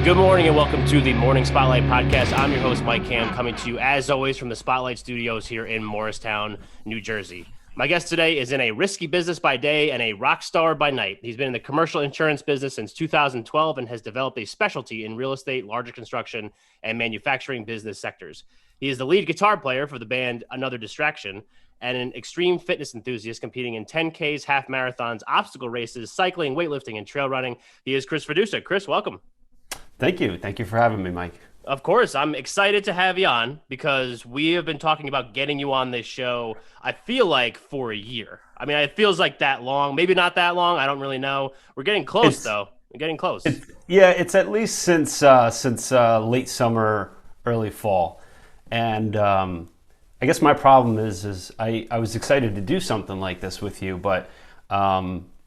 Good morning and welcome to the Morning Spotlight Podcast. I'm your host, Mike Cam, coming to you as always from the Spotlight Studios here in Morristown, New Jersey. My guest today is in a risky business by day and a rock star by night. He's been in the commercial insurance business since 2012 and has developed a specialty in real estate, larger construction, and manufacturing business sectors. He is the lead guitar player for the band Another Distraction and an extreme fitness enthusiast competing in 10Ks, half marathons, obstacle races, cycling, weightlifting, and trail running. He is Chris Fiduccia. Chris, welcome. Thank you. Thank you for having me, Mike. Of course, I'm excited to have you on because we have been talking about getting you on this show, I feel like, for a year. I mean, it feels like that long, maybe not that long. I don't really know. We're getting close, though. We're getting close. It's at least since late summer, early fall. And I guess my problem is I was excited to do something like this with you, but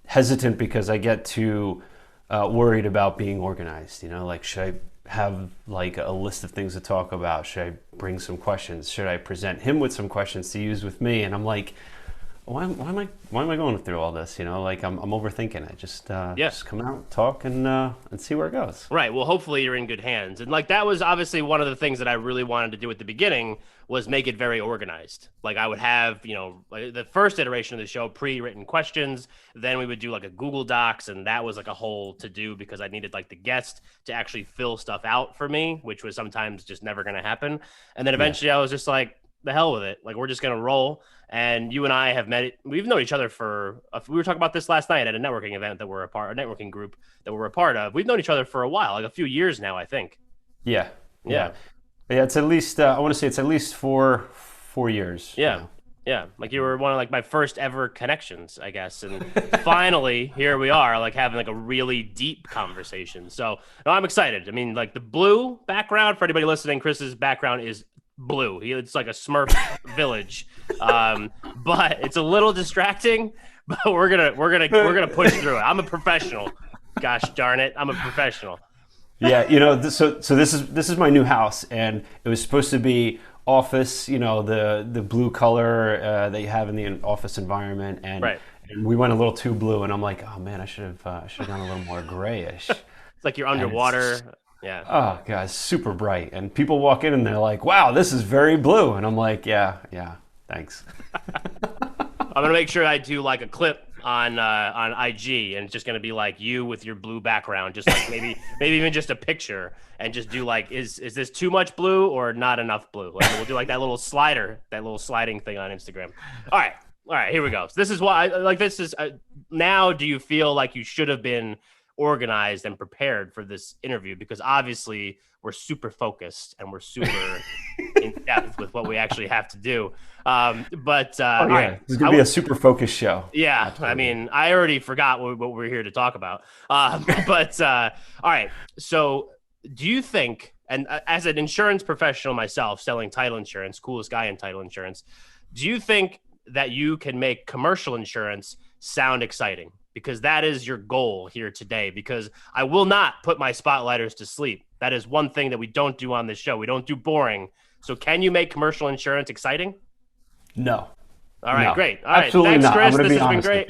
hesitant because I get too worried about being organized. Like, should I have like a list of things to talk about? Should I bring some questions? Should I present him with some questions to use with me? And I'm like, why am I going through all this? Like I'm overthinking it. Just come out, talk, and see where it goes. Right. Well, hopefully you're in good hands. And like that was obviously one of the things that I really wanted to do at the beginning was make it very organized. Like I would have, like the first iteration of the show, pre-written questions. Then we would do like a Google Docs, and that was like a whole to do because I needed like the guest to actually fill stuff out for me, which was sometimes just never going to happen. And then eventually I was just like, the hell with it. Like we're just going to roll. And you and I have we've known each other we were talking about this last night at a networking event that we're a networking group that we're a part of. We've known each other for a while, like a few years now, I think. Yeah. It's at least, I want to say it's at least 4 years. Yeah. Yeah. Like you were one of like my first ever connections, I guess. And finally, here we are, like having like a really deep conversation. So no, I'm excited. I mean, like the blue background for anybody listening, Chris's background is blue. It's like a Smurf village. But it's a little distracting, but we're gonna push through it. I'm a professional. Gosh darn it. I'm a professional. Yeah, so this is my new house, and it was supposed to be office, the blue color that you have in the office environment, and we went a little too blue, and I'm like, oh man, I should have gone a little more grayish. It's like you're underwater. Yeah. Oh god, super bright, and people walk in and they're like, wow, this is very blue, and I'm like, yeah, thanks. I'm gonna make sure I do like a clip on IG, and it's just gonna be like you with your blue background, just like maybe even just a picture, and just do like, is this too much blue or not enough blue? Like we'll do like that little sliding thing on Instagram. All right, here we go. So this is why now. Do you feel like you should have been organized and prepared for this interview? Because obviously we're super focused and we're super in depth with what we actually have to do. All right, it's gonna be a super focused show. Yeah, absolutely. I mean, I already forgot what we're here to talk about. All right. So, do you think, and as an insurance professional myself, selling title insurance, coolest guy in title insurance, do you think that you can make commercial insurance sound exciting? Because that is your goal here today. Because I will not put my spotlighters to sleep. That is one thing that we don't do on this show. We don't do boring. So can you make commercial insurance exciting? No. All right, great. All Absolutely right, thanks, not. Chris. This has been great.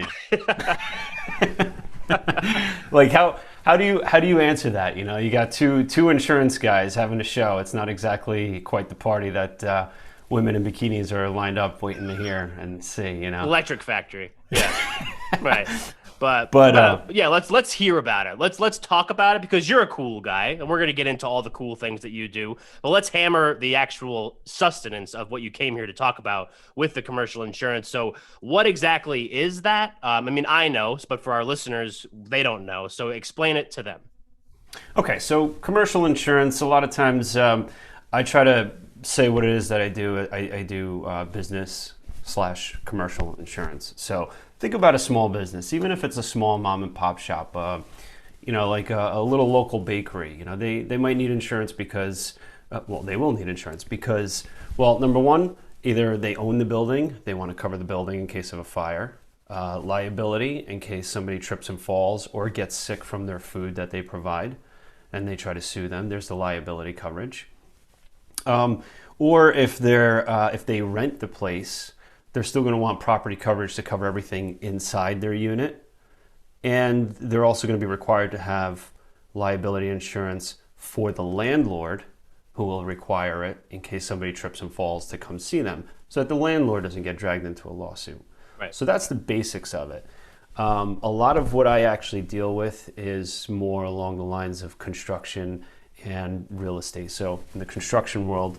Like how do you answer that? You got two insurance guys having a show. It's not exactly quite the party that women in bikinis are lined up waiting to hear and see. Electric Factory. Yeah. Right. But yeah, let's hear about it. Let's talk about it because you're a cool guy, and we're gonna get into all the cool things that you do. But let's hammer the actual sustenance of what you came here to talk about with the commercial insurance. So, what exactly is that? I mean, I know, but for our listeners, they don't know. So, explain it to them. Okay, so commercial insurance. A lot of times, I try to say what it is that I do. I do business/commercial insurance. So think about a small business, even if it's a small mom and pop shop, like a little local bakery. They might need insurance because, they will need insurance because, number one, either they own the building, they want to cover the building in case of a fire, liability in case somebody trips and falls or gets sick from their food that they provide, and they try to sue them. There's the liability coverage. Or if they rent the place, they're still going to want property coverage to cover everything inside their unit. And they're also going to be required to have liability insurance for the landlord, who will require it in case somebody trips and falls to come see them, so that the landlord doesn't get dragged into a lawsuit. Right. So that's the basics of it. A lot of what I actually deal with is more along the lines of construction and real estate. So in the construction world,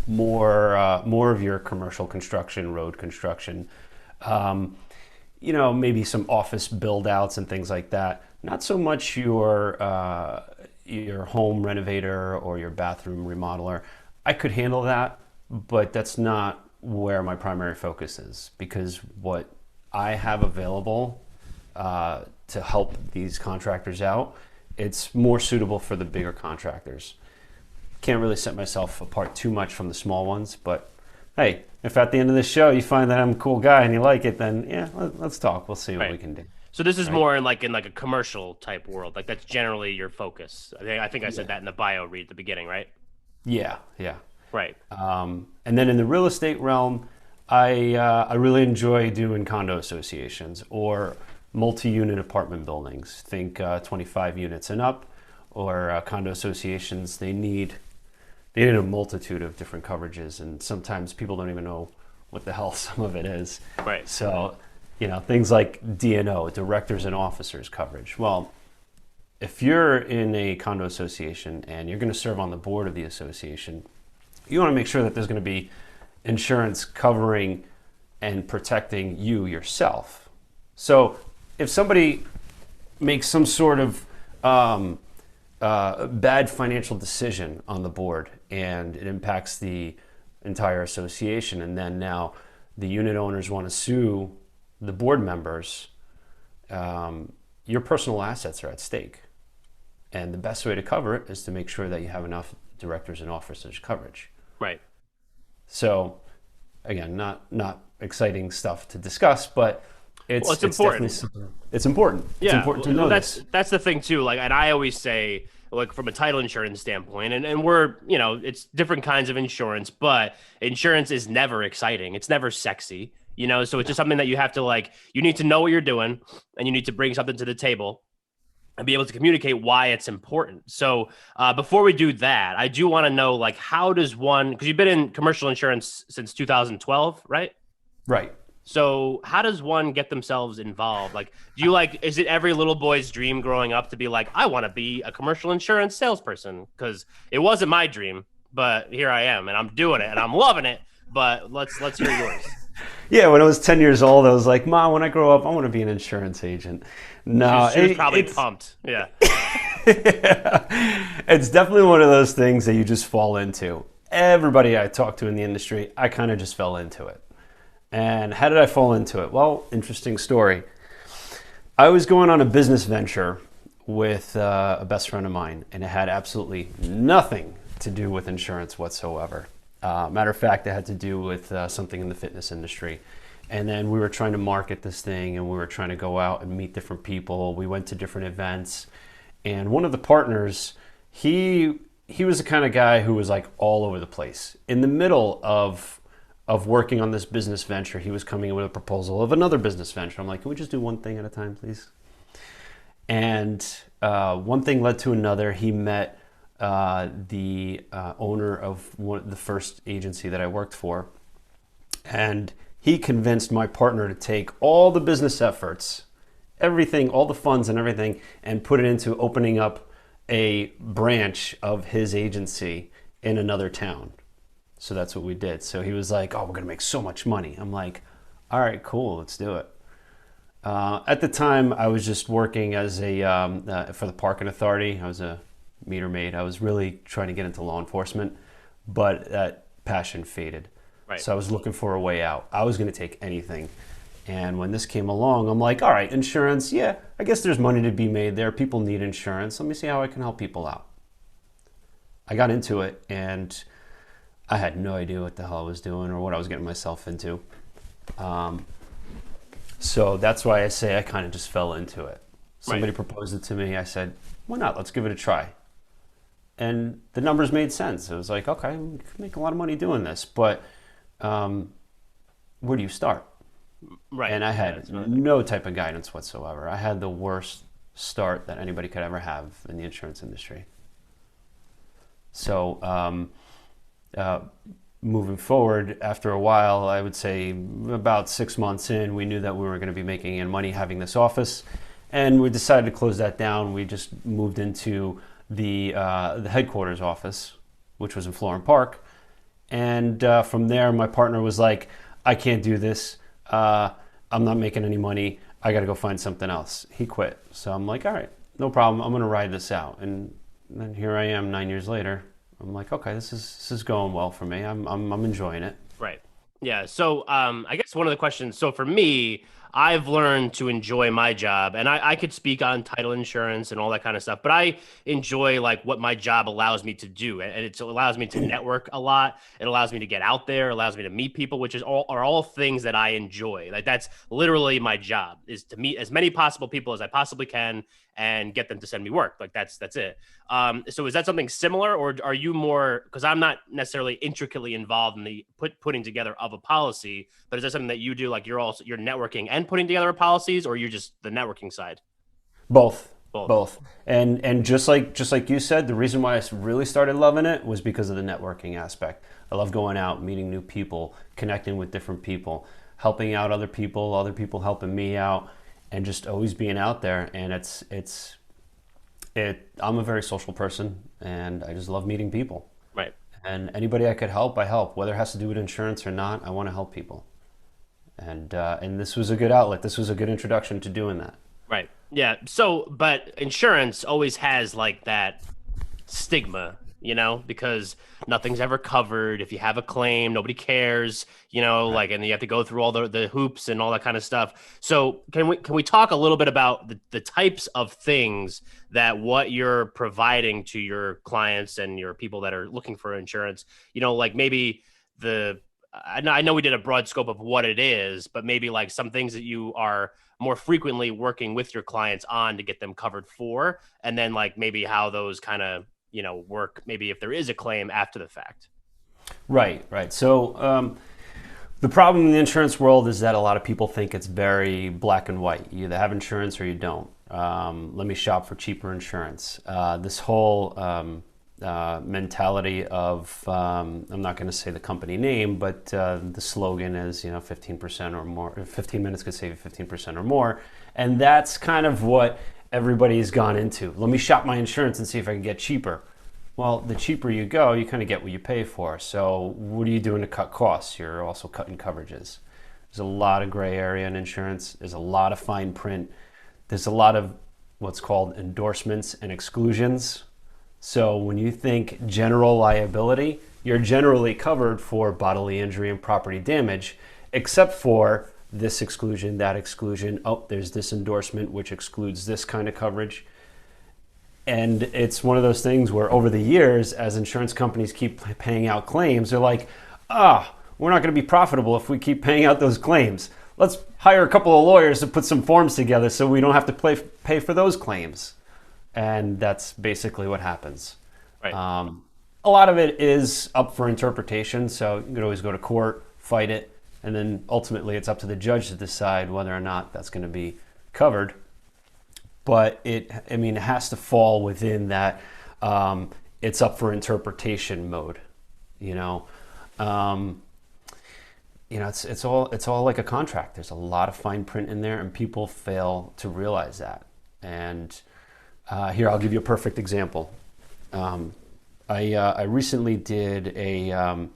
more of your commercial construction, road construction, maybe some office build outs and things like that. Not so much your home renovator or your bathroom remodeler. I could handle that, but that's not where my primary focus is, because what I have available to help these contractors out, it's more suitable for the bigger contractors. Can't really set myself apart too much from the small ones, but hey, if at the end of the show you find that I'm a cool guy and you like it, then yeah, let's talk. We'll see what we can do. So this is more in like a commercial type world. Like that's generally your focus. I think I said that in the bio read at the beginning, right? Yeah. Right. And then in the real estate realm, I really enjoy doing condo associations or multi-unit apartment buildings. Think 25 units and up, or condo associations. They need a multitude of different coverages, and sometimes people don't even know what the hell some of it is. Right. So, things like D&O, directors and officers coverage. Well, if you're in a condo association and you're going to serve on the board of the association, you want to make sure that there's going to be insurance covering and protecting you yourself. So if somebody makes some sort of bad financial decision on the board and it impacts the entire association, and then now the unit owners want to sue the board members, your personal assets are at stake. And the best way to cover it is to make sure that you have enough directors and officers coverage. Right. So, again, not exciting stuff to discuss, but it's important. It's important. Yeah, it's important to know that's the thing too. Like, and I always say, like, from a title insurance standpoint, and we're, it's different kinds of insurance, but insurance is never exciting. It's never sexy, so it's just something that you have to, you need to know what you're doing, and you need to bring something to the table and be able to communicate why it's important. So before we do that, I do want to know, how does one, because you've been in commercial insurance since 2012, right? Right. So how does one get themselves involved? Do you is it every little boy's dream growing up to be I want to be a commercial insurance salesperson? Because it wasn't my dream, but here I am, and I'm doing it, and I'm loving it. But let's hear yours. Yeah, when I was 10 years old, I was like, Mom, when I grow up, I want to be an insurance agent. No, she was probably pumped. Yeah. It's definitely one of those things that you just fall into. Everybody I talk to in the industry, I kind of just fell into it. And how did I fall into it? Well, interesting story. I was going on a business venture with a best friend of mine, and it had absolutely nothing to do with insurance whatsoever. Matter of fact, it had to do with something in the fitness industry. And then we were trying to market this thing, and we were trying to go out and meet different people. We went to different events. And one of the partners, he was the kind of guy who was all over the place. In the middle of working on this business venture, he was coming in with a proposal of another business venture. I'm like, can we just do one thing at a time, please? And one thing led to another. He met the owner of the first agency that I worked for, and he convinced my partner to take all the business efforts, everything, all the funds and everything, and put it into opening up a branch of his agency in another town. So that's what we did. So he was like, oh, we're going to make so much money. I'm like, all right, cool, let's do it. At the time, I was just working as for the parking authority. I was a meter maid. I was really trying to get into law enforcement, but that passion faded. Right. So I was looking for a way out. I was going to take anything. And when this came along, I'm like, all right, insurance, yeah, I guess there's money to be made there. People need insurance. Let me see how I can help people out. I got into it, and I had no idea what the hell I was doing or what I was getting myself into. So that's why I say I kind of just fell into it. Somebody proposed it to me. I said, why not? Let's give it a try. And the numbers made sense. It was like, okay, we can make a lot of money doing this, but where do you start? Right. And I had no type of guidance whatsoever. I had the worst start that anybody could ever have in the insurance industry. So moving forward, after a while, I would say about 6 months in, we knew that we were going to be making in money having this office, and we decided to close that down. We just moved into the headquarters office, which was in Florham Park, and from there, my partner was like, "I can't do this. I'm not making any money. I got to go find something else." He quit. So I'm like, "All right, no problem. I'm going to ride this out." And then here I am 9 years later. I'm like, okay, this is going well for me. I'm enjoying it. Right. Yeah. So I guess one of the questions, so for me, I've learned to enjoy my job, and I could speak on title insurance and all that kind of stuff, but I enjoy like what my job allows me to do. And it allows me to network a lot. It allows me to get out there, allows me to meet people, which are all things that I enjoy. Like that's literally my job, is to meet as many possible people as I possibly can and get them to send me work. Like that's it. So is that something similar, or are you more, because I'm not necessarily intricately involved in the putting together of a policy, but is that something that you do? Like you're networking and putting together policies, or you're just the networking side? Both. Both. Both. And just like you said, the reason why I really started loving it was because of the networking aspect. I love going out, meeting new people, connecting with different people, helping out other people helping me out, and just always being out there. And I'm a very social person, and I just love meeting people. Right. And anybody I could help, I help. Whether it has to do with insurance or not, I want to help people. And this was a good outlet. This was a good introduction to doing that. Right. Yeah. So, but insurance always has like that stigma, because nothing's ever covered. If you have a claim, nobody cares, Right. like, and you have to go through all the hoops and all that kind of stuff. So can we talk a little bit about the types of things that what you're providing to your clients and your people that are looking for insurance, like maybe I know we did a broad scope of what it is, but maybe like some things that you are more frequently working with your clients on to get them covered for, and then like maybe how those kind of work, maybe if there is a claim after the fact. Right. So the problem in the insurance world is that a lot of people think it's very black and white. You either have insurance or you don't. Let me shop for cheaper insurance. This whole mentality of, I'm not going to say the company name, but the slogan is, 15% or more, 15 minutes could save you 15% or more. And that's kind of what everybody's gone into. Let me shop my insurance and see if I can get cheaper. Well, the cheaper you go, you kind of get what you pay for. So what are you doing to cut costs? You're also cutting coverages. There's a lot of gray area in insurance. There's a lot of fine print. There's a lot of what's called endorsements and exclusions. So when you think general liability, you're generally covered for bodily injury and property damage, except for this exclusion, that exclusion. Oh, there's this endorsement which excludes this kind of coverage. And it's one of those things where over the years, as insurance companies keep paying out claims, they're like, we're not going to be profitable if we keep paying out those claims. Let's hire a couple of lawyers to put some forms together so we don't have to pay for those claims. And that's basically what happens. Right. A lot of it is up for interpretation, so you could always go to court, fight it, and then ultimately it's up to the judge to decide whether or not that's going to be covered. But it has to fall within that it's up for interpretation mode. It's all like a contract. There's a lot of fine print in there, and people fail to realize that. And here, I'll give you a perfect example. I recently did it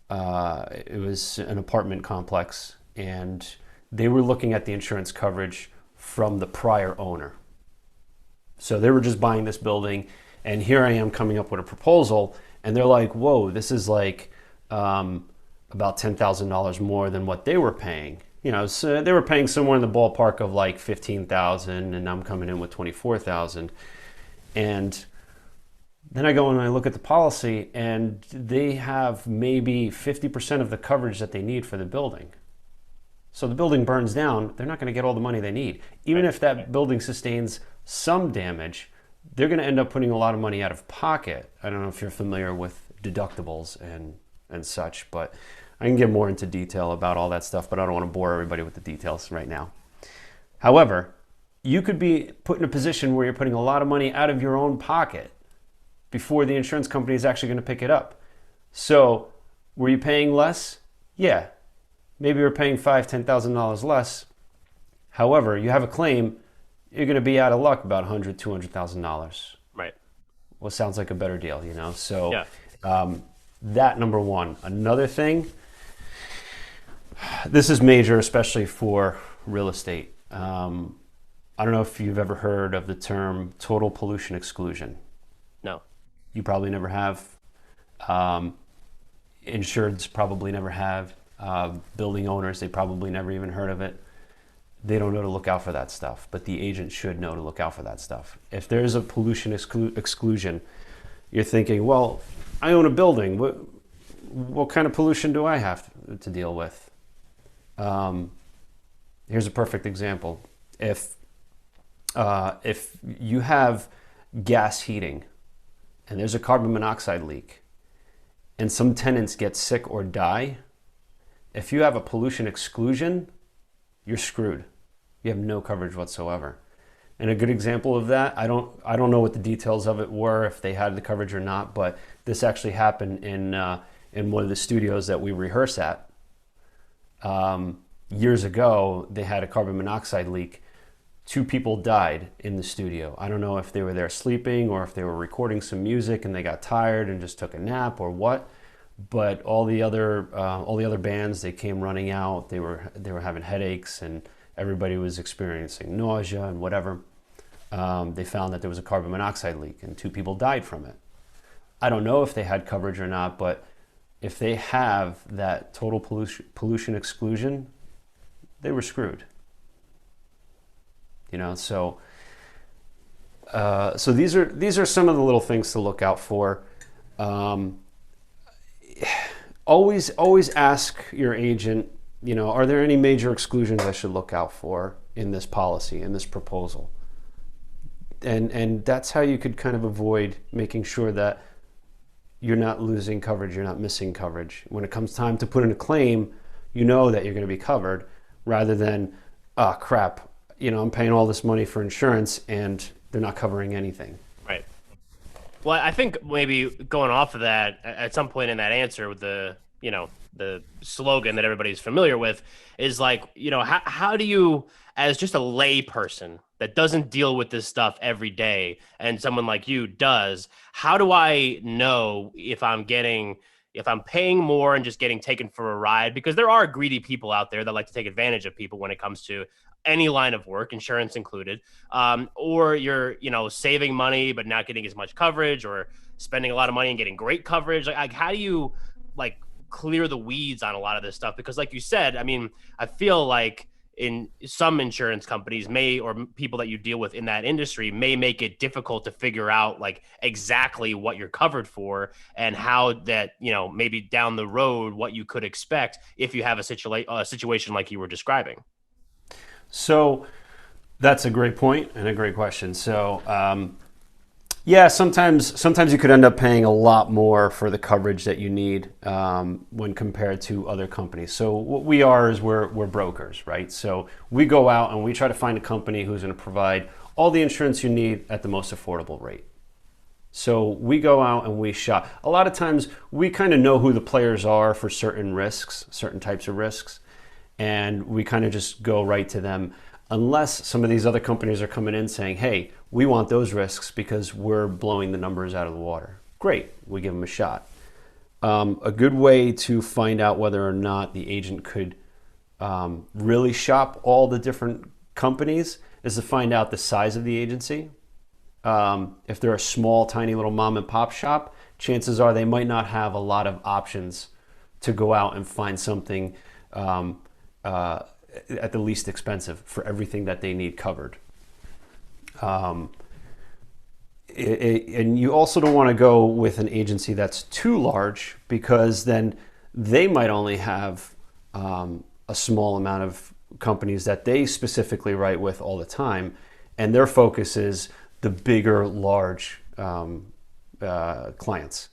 was an apartment complex, and they were looking at the insurance coverage from the prior owner. So they were just buying this building, and here I am coming up with a proposal, and they're like, whoa, this is like about $10,000 more than what they were paying. So they were paying somewhere in the ballpark of like $15,000, and I'm coming in with $24,000. And then I go and I look at the policy, and they have maybe 50% of the coverage that they need for the building. So the building burns down, they're not going to get all the money they need. Even if that building sustains some damage, they're going to end up putting a lot of money out of pocket. I don't know if you're familiar with deductibles and such, but I can get more into detail about all that stuff, but I don't want to bore everybody with the details right now. However, you could be put in a position where you're putting a lot of money out of your own pocket before the insurance company is actually going to pick it up. So were you paying less? Yeah. Maybe you're paying $5,000, $10,000 less. However, you have a claim, you're going to be out of luck about $100,000, $200,000. Right. Well, sounds like a better deal, you know? So Yeah. that number one. Another thing, this is major, especially for real estate. I don't know if you've ever heard of the term total pollution exclusion. No. You probably never have. Insureds probably never have. Building owners, they probably never even heard of it. They don't know to look out for that stuff, but the agent should know to look out for that stuff. If there's a pollution exclusion, you're thinking, well, I own a building. What kind of pollution do I have to deal with? Here's a perfect example. If you have gas heating and there's a carbon monoxide leak and some tenants get sick or die, if you have a pollution exclusion, you're screwed. You have no coverage whatsoever. And a good example of that, I don't know what the details of it were, if they had the coverage or not, but this actually happened in one of the studios that we rehearse at. Years ago, they had a carbon monoxide leak. 2 people died in the studio. I don't know if they were there sleeping or if they were recording some music and they got tired and just took a nap or what. But all the other bands, they came running out. They were having headaches and everybody was experiencing nausea and whatever. They found that there was a carbon monoxide leak and 2 people died from it. I don't know if they had coverage or not, but if they have that total pollution exclusion, they were screwed. You know, so these are some of the little things to look out for. Always ask your agent, you know, are there any major exclusions I should look out for in this policy, in this proposal? And that's how you could kind of avoid making sure that you're not losing coverage, you're not missing coverage. When it comes time to put in a claim, you know that you're going to be covered, rather than, oh crap, you know, I'm paying all this money for insurance and they're not covering anything. Right. Well, I think maybe going off of that, at some point in that answer with the, you know, the slogan that everybody's familiar with is like, you know, how do you, as just a lay person that doesn't deal with this stuff every day and someone like you does, how do I know if I'm paying more and just getting taken for a ride? Because there are greedy people out there that like to take advantage of people when it comes to any line of work, insurance included, or you're, you know, saving money but not getting as much coverage, or spending a lot of money and getting great coverage. Like how do you like clear the weeds on a lot of this stuff? Because like you said, I mean, I feel like in some insurance companies or people that you deal with in that industry may make it difficult to figure out like exactly what you're covered for and how that, you know, maybe down the road, what you could expect if you have a situation like you were describing. So that's a great point and a great question. So yeah, sometimes you could end up paying a lot more for the coverage that you need when compared to other companies. So what we are is we're brokers, right? So we go out and we try to find a company who's going to provide all the insurance you need at the most affordable rate. So we go out and we shop. A lot of times we kind of know who the players are for certain risks, certain types of risks, and we kind of just go right to them, unless some of these other companies are coming in saying, hey, we want those risks because we're blowing the numbers out of the water. Great, we give them a shot. A good way to find out whether or not the agent could really shop all the different companies is to find out the size of the agency. If they're a small, tiny little mom and pop shop, chances are they might not have a lot of options to go out and find something at the least expensive for everything that they need covered. And you also don't want to go with an agency that's too large, because then they might only have a small amount of companies that they specifically write with all the time, and their focus is the bigger, large clients.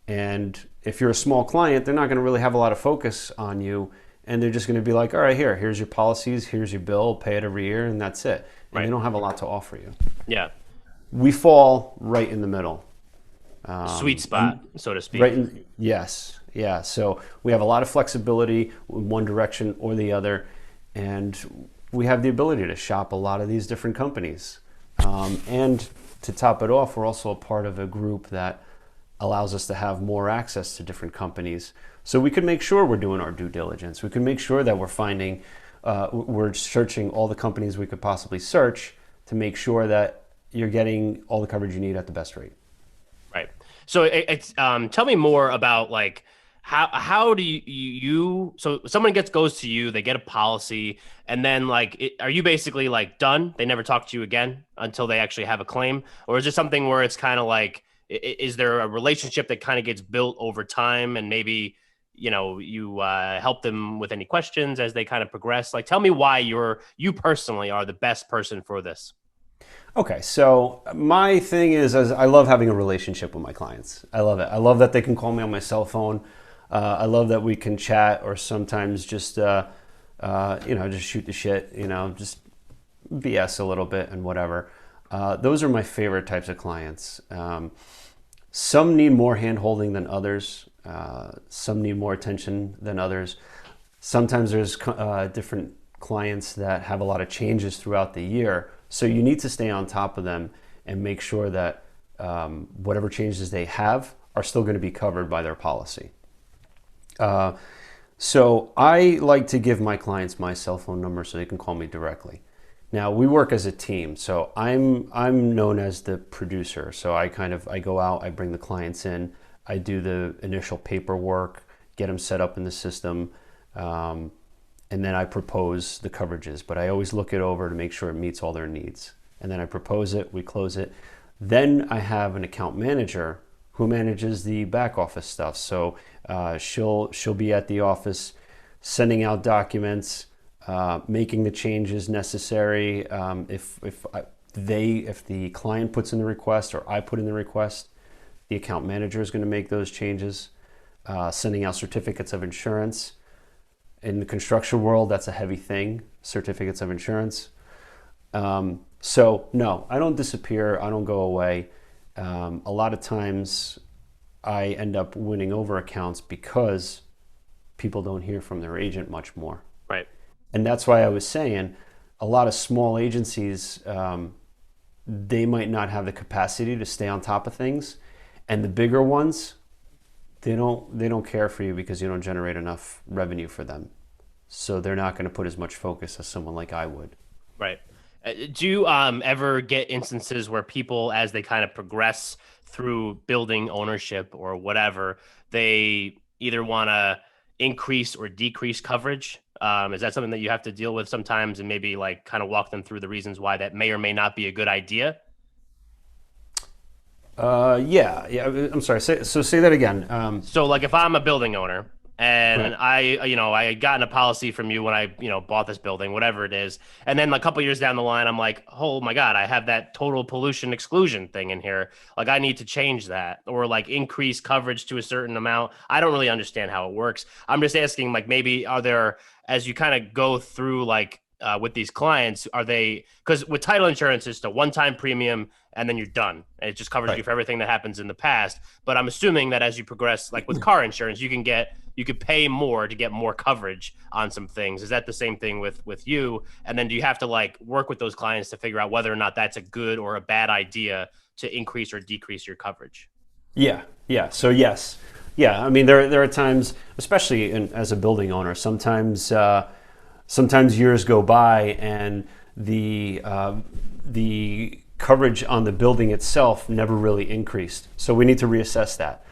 And if you're a small client, they're not going to really have a lot of focus on you and they're just going to be like, all right, here's your policies, here's your bill, pay it every year, and that's it. And they Right. don't have a lot to offer you. Yeah. We fall right in the middle. Sweet spot, And so to speak. right in, yes, yeah. So we have a lot of flexibility in one direction or the other, and we have the ability to shop a lot of these different companies. And to top it off, we're also a part of a group that allows us to have more access to different companies. So we can make sure we're doing our due diligence. We can make sure that we're searching all the companies we could possibly search to make sure that you're getting all the coverage you need at the best rate. Right. So tell me more about like how do so someone goes to you, they get a policy, and then like are you basically like done? They never talk to you again until they actually have a claim, or is it something where it's kind of like is there a relationship that kind of gets built over time, and maybe you help them with any questions as they kind of progress? Like, tell me why you personally are the best person for this. Okay, so my thing is I love having a relationship with my clients. I love it. I love that they can call me on my cell phone. I love that we can chat or sometimes just just shoot the shit. Just BS a little bit and whatever. Those are my favorite types of clients. Some need more hand holding than others. Some need more attention than others. Sometimes there's different clients that have a lot of changes throughout the year. So you need to stay on top of them and make sure that whatever changes they have are still going to be covered by their policy. So I like to give my clients my cell phone number so they can call me directly. Now we work as a team, so I'm known as the producer. So I go out, I bring the clients in, I do the initial paperwork, get them set up in the system, and then I propose the coverages. But I always look it over to make sure it meets all their needs. And then I propose it, we close it. Then I have an account manager who manages the back office stuff. So she'll be at the office sending out documents, making the changes necessary. If the client puts in the request or I put in the request, the account manager is going to make those changes, sending out certificates of insurance. In the construction world, that's a heavy thing, certificates of insurance. So no, I don't disappear. I don't go away. A lot of times I end up winning over accounts because people don't hear from their agent much more. Right. And that's why I was saying a lot of small agencies, they might not have the capacity to stay on top of things. And the bigger ones, they don't care for you because you don't generate enough revenue for them. So they're not going to put as much focus as someone like I would. Right. Do you ever get instances where people, as they kind of progress through building ownership or whatever, they either want to increase or decrease coverage? Is that something that you have to deal with sometimes, and maybe like kind of walk them through the reasons why that may or may not be a good idea? Yeah. I'm sorry. Say that again. So like if I'm a building owner and Right. I had gotten a policy from you when I, bought this building, whatever it is. And then a couple years down the line, I'm like, oh my God, I have that total pollution exclusion thing in here. Like I need to change that or like increase coverage to a certain amount. I don't really understand how it works. I'm just asking, like, maybe are there, as you kind of go through like, with these clients, are they, because with title insurance, it's a one-time premium and then you're done. And it just covers Right. you for everything that happens in the past. But I'm assuming that as you progress, like with car insurance, you could pay more to get more coverage on some things. Is that the same thing with you? And then do you have to like work with those clients to figure out whether or not that's a good or a bad idea to increase or decrease your coverage? Yeah. Yeah. So yes. Yeah. I mean, there are times, especially as a building owner, sometimes years go by and the coverage on the building itself never really increased. So we need to reassess that.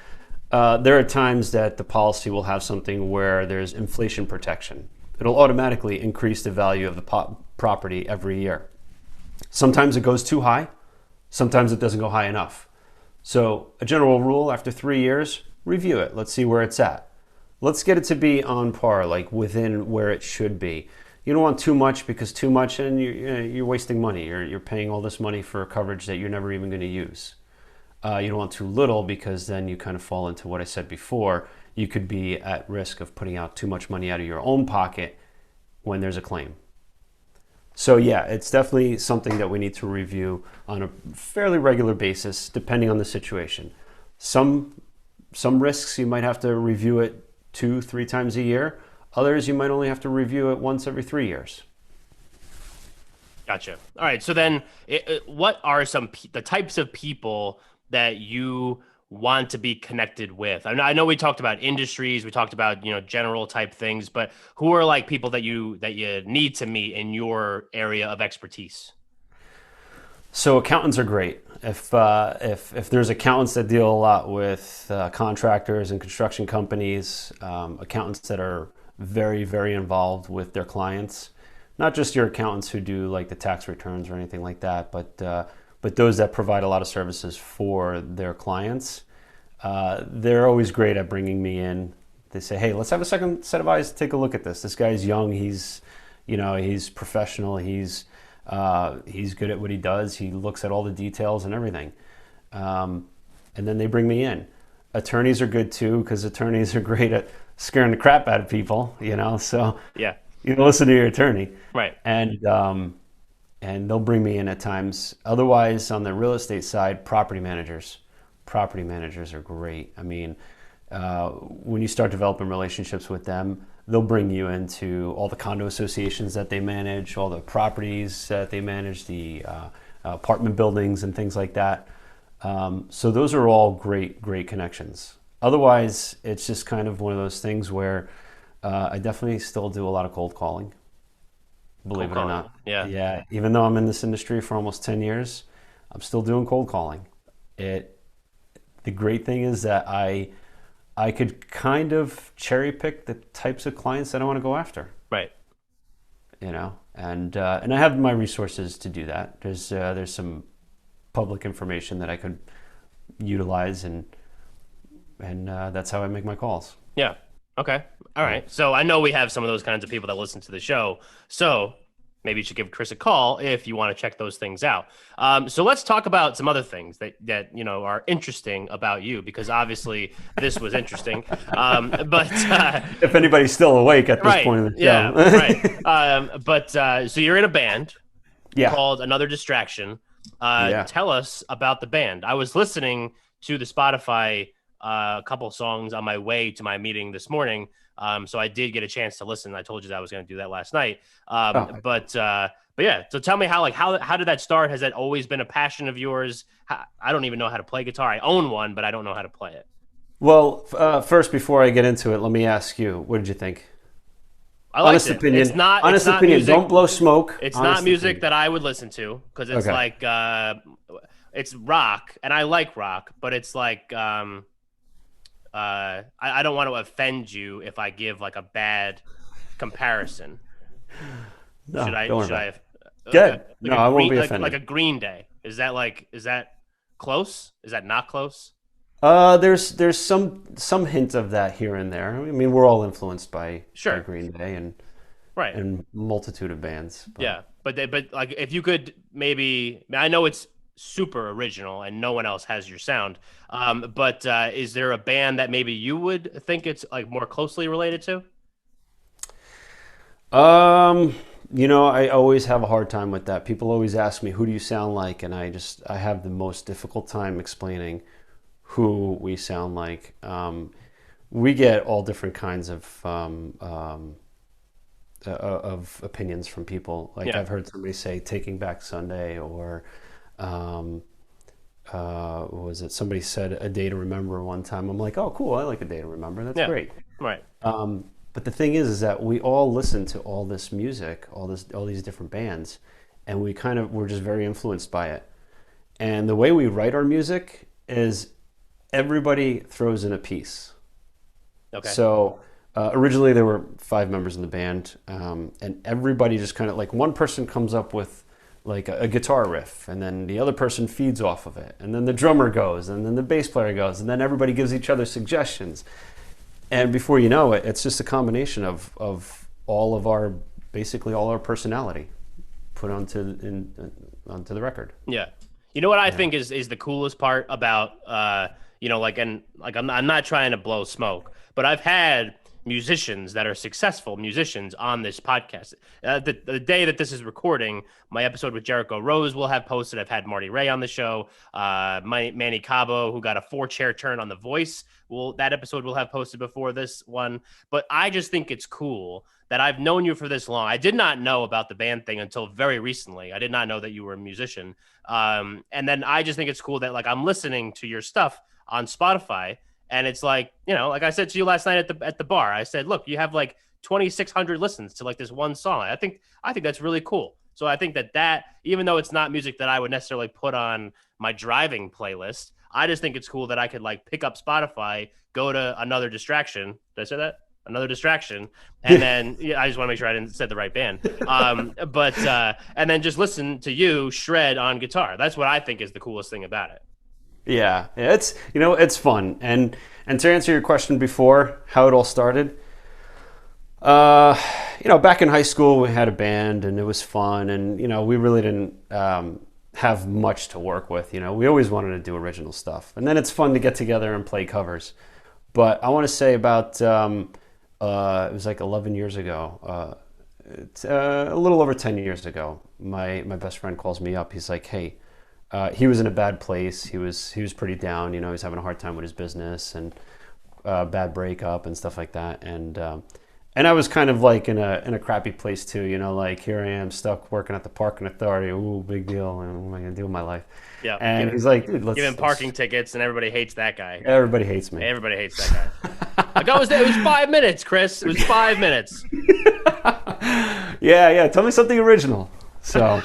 There are times that the policy will have something where there's inflation protection. It'll automatically increase the value of the property every year. Sometimes it goes too high. Sometimes it doesn't go high enough. So a general rule, after 3 years, review it. Let's see where it's at. Let's get it to be on par, like within where it should be. You don't want too much because too much and you're wasting money. You're paying all this money for coverage that you're never even going to use. You don't want too little because then you kind of fall into what I said before. you could be at risk of putting out too much money out of your own pocket when there's a claim. So yeah, it's definitely something that we need to review on a fairly regular basis, depending on the situation. Some risks you might have to review it 2-3 times a year. Others you might only have to review it once every 3 years. Gotcha. All right. So then, what are the types of people that you want to be connected with? I know we talked about industries, we talked about general type things, but who are like people that you need to meet in your area of expertise? So accountants are great. If there's accountants that deal a lot with contractors and construction companies, accountants that are very, very involved with their clients, not just your accountants who do like the tax returns or anything like that, but those that provide a lot of services for their clients. They're always great at bringing me in. They say, hey, let's have a second set of eyes to take a look at this. This guy's young. He's professional. He's good at what he does. He looks at all the details and everything. And then they bring me in. Attorneys are good too, because attorneys are great at scaring the crap out of people, so yeah, listen to your attorney. Right. And they'll bring me in at times. Otherwise, on the real estate side, property managers are great. I mean, when you start developing relationships with them, they'll bring you into all the condo associations that they manage, all the properties that they manage, the apartment buildings and things like that. So those are all great connections. Otherwise, it's just kind of one of those things where I definitely still do a lot of cold calling, believe it or not. Yeah. Even though I'm in this industry for almost 10 years, I'm still doing cold calling. The great thing is that I could kind of cherry pick the types of clients that I want to go after. Right. And I have my resources to do that. There's some public information that I could utilize, and that's how I make my calls. Yeah. Okay. All right. So I know we have some of those kinds of people that listen to the show. So maybe you should give Chris a call if you want to check those things out. So let's talk about some other things that are interesting about you, because obviously this was interesting. But if anybody's still awake at this point in the show. Yeah, right. But so you're in a band called Another Distraction. Tell us about the band. I was listening to the Spotify a couple songs on my way to my meeting this morning. So I did get a chance to listen. I told you that I was going to do that last night. But yeah, so tell me how did that start? Has that always been a passion of yours? I don't even know how to play guitar. I own one, but I don't know how to play it. Well, first, before I get into it, let me ask you, what did you think? I liked honest it. opinion. It's not opinion. Music. Don't blow smoke. It's not music that I would listen to, because it's like it's rock, and I like rock, but it's like I don't want to offend you if I give like a bad comparison. No, should I? Good. No, I won't be offended. Like a Green Day. Is that close? Is that not close? There's some hint of that here and there. I mean, we're all influenced by Green Day and multitude of bands. But. Yeah, but like if you could maybe, I know it's super original and no one else has your sound. But is there a band that maybe you would think it's like more closely related to? I always have a hard time with that. People always ask me, who do you sound like? And I have the most difficult time explaining who we sound like. We get all different kinds of opinions from people. Like I've heard somebody say Taking Back Sunday, or what was it? Somebody said A Day to Remember one time. I'm like, oh, cool. I like A Day to Remember. That's great. Right. But the thing is that we all listen to all this music, all these different bands, and we're just very influenced by it. And the way we write our music is everybody throws in a piece. Okay. So originally there were 5 members in the band, and everybody just kind of like, one person comes up with like a guitar riff, and then the other person feeds off of it, and then the drummer goes, and then the bass player goes, and then everybody gives each other suggestions. And before you know it, it's just a combination of basically all our personality put onto the record. Yeah. You know what I think is the coolest part about like, and like I'm not trying to blow smoke, but I've had musicians that are successful musicians on this podcast. The day that this is recording, my episode with Jericho Rose will have posted. I've had Marty Ray on the show. Manny Cabo, who got a 4-chair turn on The Voice, that episode will have posted before this one. But I just think it's cool that I've known you for this long. I did not know about the band thing until very recently. I did not know that you were a musician. And then I just think it's cool that like I'm listening to your stuff on Spotify, and it's like, like I said to you last night at the bar, I said, look, you have like 2,600 listens to like this one song. I think that's really cool. So I think that even though it's not music that I would necessarily put on my driving playlist, I just think it's cool that I could like pick up Spotify, go to another distraction. Did I say that? Another distraction, and then I just want to make sure I didn't say the right band. But and then just listen to you shred on guitar. That's what I think is the coolest thing about it. Yeah, it's it's fun. And to answer your question before, how it all started, back in high school we had a band and it was fun, and we really didn't have much to work with. We always wanted to do original stuff, and then it's fun to get together and play covers. But I want to say about it was like 11 years ago. It's a little over 10 years ago. My best friend calls me up. He's like, "Hey." He was in a bad place. He was pretty down. He was having a hard time with his business and bad breakup and stuff like that. And I was kind of like in a crappy place too. Like here I am stuck working at the parking authority. Ooh, big deal. And what am I gonna do with my life? Yeah. And he's like, dude, let's give him parking tickets, and everybody hates that guy. Everybody hates me. Everybody hates that guy. Like I was there. It was 5 minutes, Chris. It was 5 minutes. Yeah. Tell me something original. So.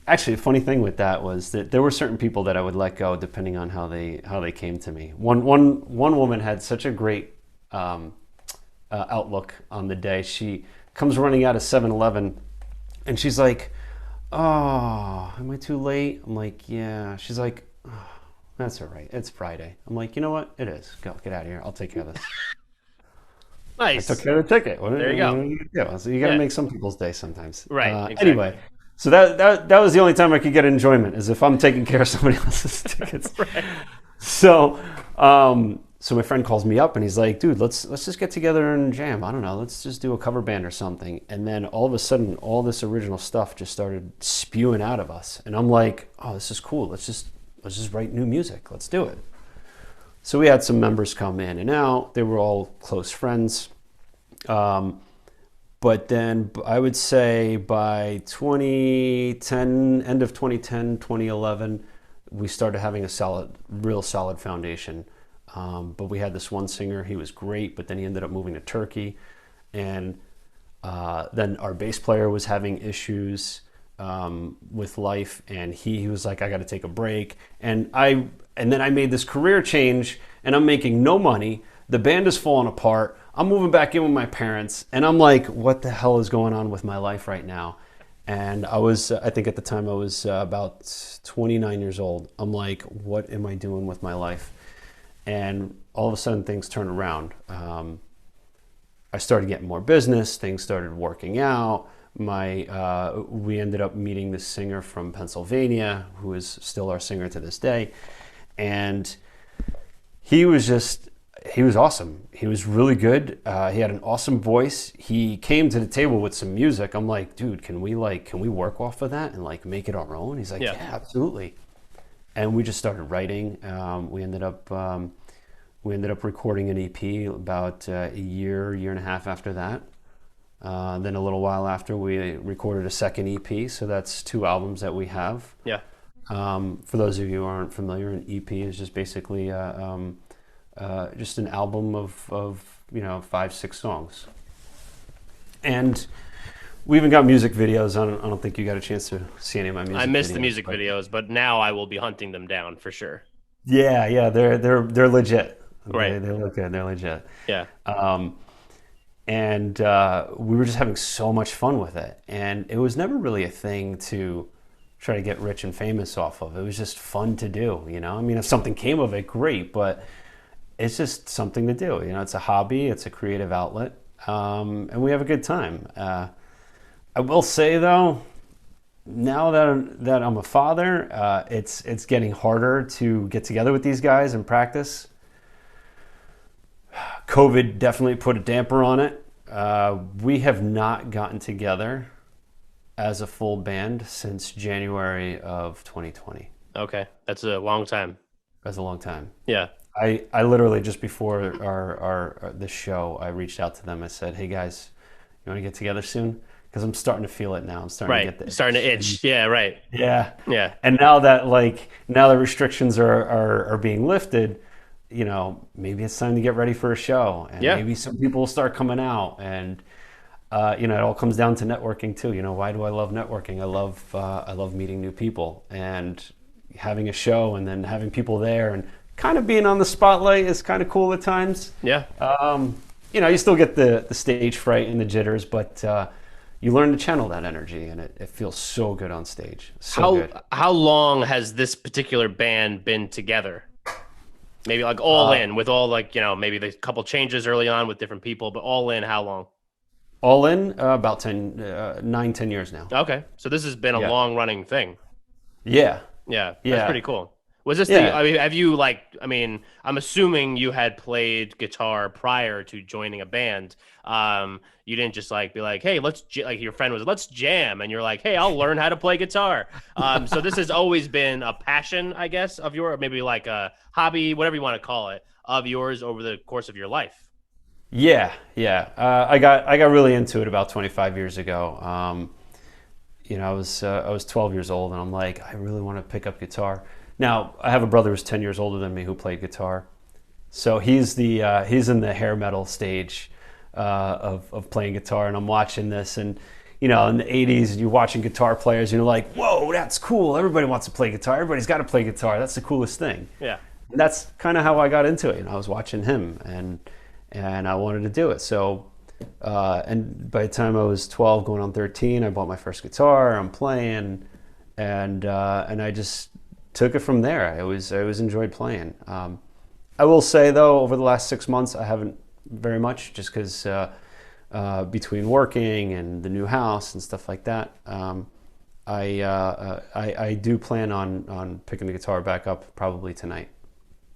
Actually, a funny thing with that was that there were certain people that I would let go depending on how they came to me. One woman had such a great outlook on the day. She comes running out of 7-Eleven, and she's like, "Oh, am I too late?" I'm like, "Yeah." She's like, "Oh, that's all right. It's Friday." I'm like, "You know what? It is. Go, get out of here. I'll take care of this." Nice. I took care of the ticket. There you go. Yeah, so you got to make some people's day sometimes. Right. Exactly. Anyway. So that was the only time I could get enjoyment, is if I'm taking care of somebody else's tickets. Right. So my friend calls me up and he's like, "Dude, let's just get together and jam. I don't know, let's just do a cover band or something." And then all of a sudden, all this original stuff just started spewing out of us, and I'm like, "Oh, this is cool. Let's just write new music. Let's do it." So we had some members come in and out. They were all close friends. But then I would say by 2010, end of 2010, 2011, we started having a real solid foundation. But we had this one singer. He was great, but then he ended up moving to Turkey. And then our bass player was having issues with life, and he was like, "I got to take a break." And then I made this career change, and I'm making no money. The band is falling apart. I'm moving back in with my parents, and I'm like, what the hell is going on with my life right now? And I think at the time I was about 29 years old. I'm like, what am I doing with my life? And all of a sudden things turned around. I started getting more business. Things started working out. We ended up meeting this singer from Pennsylvania, who is still our singer to this day. And he was awesome. He was really good. He had an awesome voice. He came to the table with some music. I'm like, "Dude, can we work off of that and like make it our own?" He's like, "Yeah, absolutely." And we just started writing. We ended up recording an EP about a year and a half after that. Then a little while after, we recorded a second EP. So that's 2 albums that we have. Yeah. For those of you who aren't familiar, an EP is just basically just an album of 5-6 songs. And we even got music videos. I don't think you got a chance to see any of my music videos. I missed the music videos, but now I will be hunting them down for sure. Yeah, they're legit. Right. They look good. They're legit. Yeah. And we were just having so much fun with it. And it was never really a thing to try to get rich and famous off of. It was just fun to do, I mean, if something came of it, great, but it's just something to do. It's a hobby. It's a creative outlet. And we have a good time. I will say, though, now that I'm a father, it's getting harder to get together with these guys and practice. COVID definitely put a damper on it. We have not gotten together as a full band since January of 2020. Okay, that's a long time. That's a long time. Yeah. I literally just before our this show, I reached out to them. I said, "Hey guys, you want to get together soon?" Because I'm starting to feel it now. I'm starting to Right. get the Starting to itch. itch. Yeah, right. Yeah. Yeah. And now the restrictions are being lifted, maybe it's time to get ready for a show, and Yeah. maybe some people will start coming out, and it all comes down to networking too. Why do I love networking? I love meeting new people and having a show, and then having people there, and kind of being on the spotlight is kind of cool at times. Yeah. You still get the stage fright and the jitters, but you learn to channel that energy, and it feels so good on stage. So good. How long has this particular band been together? Maybe like all in with all maybe the couple changes early on with different people, but all in how long? All in about 9-10 years now. Okay. So this has been a long running thing. Yeah. Yeah. Yeah. That's pretty cool. Was this Yeah. have you I'm assuming you had played guitar prior to joining a band. You didn't just be like, hey, your friend was, let's jam. And you're like, hey, I'll learn how to play guitar. So this has always been a passion, I guess, of your, maybe like a hobby, whatever you want to call it, of yours over the course of your life. Yeah. I got really into it about 25 years ago. I was 12 years old, and I'm like, I really want to pick up guitar. Now, I have a brother who's 10 years older than me who played guitar. So he's in the hair metal stage of playing guitar, and I'm watching this, and in the 80s, you're watching guitar players, and you're like, whoa, that's cool. Everybody wants to play guitar. Everybody's got to play guitar. That's the coolest thing. Yeah. And that's kind of how I got into it. I was watching him, and I wanted to do it. So, and by the time I was 12, going on 13, I bought my first guitar. I'm playing, and I just took it from there. I always enjoyed playing. I will say though, over the last 6 months, I haven't very much, just because between working and the new house and stuff like that, I do plan on picking the guitar back up probably tonight.